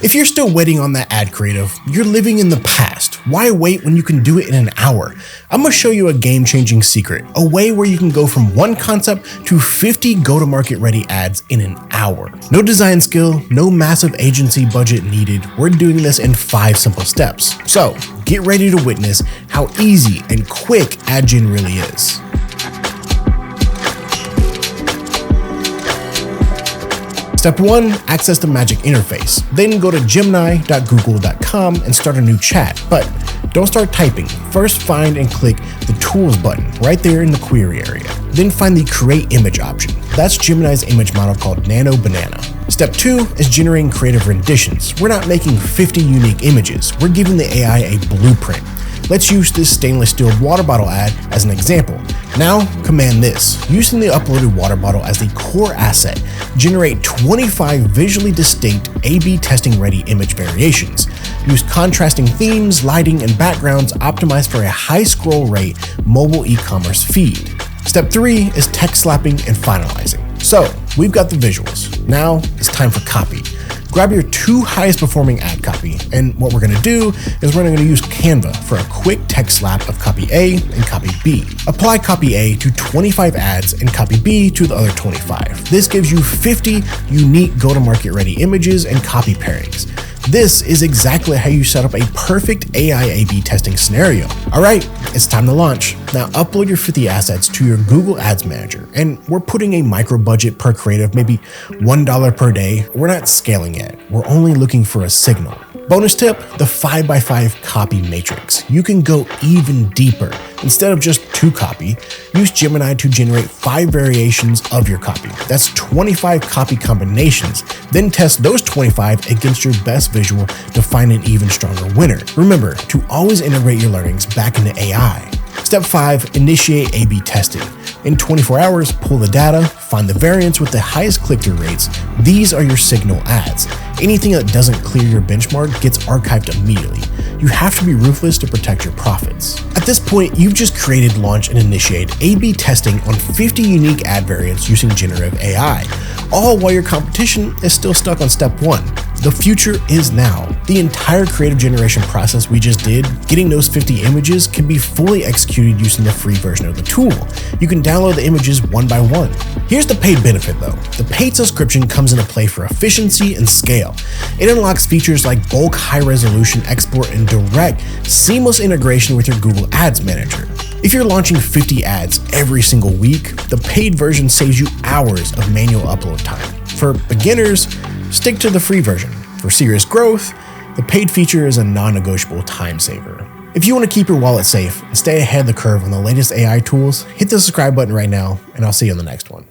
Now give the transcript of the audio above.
If you're still waiting on that ad creative, you're living in the past. Why wait when you can do it in an hour? I'm gonna show you a game-changing secret, a way where you can go from one concept to 50 go-to-market ready ads in an hour. No design skill, no massive agency budget needed. We're doing this in 5 simple steps. So get ready to witness how easy and quick ad gen really is. Step 1, access the magic interface. Then go to Gemini.google.com and start a new chat. But don't start typing. First find and click the Tools button right there in the query area. Then find the Create Image option. That's Gemini's image model called Nano Banana. Step 2 is generating creative renditions. We're not making 50 unique images. We're giving the AI a blueprint. Let's use this stainless steel water bottle ad as an example. Now, command this. Using the uploaded water bottle as the core asset, generate 25 visually distinct A/B testing ready image variations. Use contrasting themes, lighting, and backgrounds optimized for a high scroll rate mobile e-commerce feed. Step 3 is text slapping and finalizing. So, we've got the visuals. Now, it's time for copy. Grab your 2 highest performing ad copy, and what we're gonna do is we're gonna use Canva for a quick text slap of copy A and copy B. Apply copy A to 25 ads and copy B to the other 25. This gives you 50 unique go-to-market ready images and copy pairings. This is exactly how you set up a perfect AI A/B testing scenario. All right, it's time to launch. Now upload your 50 assets to your Google Ads Manager, and we're putting a micro budget per creative, maybe $1 per day. We're not scaling yet. We're only looking for a signal. Bonus tip, the 5x5 copy matrix. You can go even deeper. Instead of just 2 copy, use Gemini to generate 5 variations of your copy. That's 25 copy combinations. Then test those 25 against your best visual to find an even stronger winner. Remember to always integrate your learnings back into AI. Step 5, initiate A/B testing. In 24 hours, pull the data, find the variants with the highest click-through rates. These are your signal ads. Anything that doesn't clear your benchmark gets archived immediately. You have to be ruthless to protect your profits. At this point, you've just created, launched, and initiated A/B testing on 50 unique ad variants using generative AI, all while your competition is still stuck on step 1. The future is now. The entire creative generation process we just did, getting those 50 images, can be fully executed using the free version of the tool. You can download the images one by one. Here's the paid benefit though. The paid subscription comes into play for efficiency and scale. It unlocks features like bulk high-resolution export and direct, seamless integration with your Google Ads Manager. If you're launching 50 ads every single week, the paid version saves you hours of manual upload time. For beginners, stick to the free version. For serious growth, the paid feature is a non-negotiable time saver. If you want to keep your wallet safe and stay ahead of the curve on the latest AI tools, hit the subscribe button right now, and I'll see you on the next one.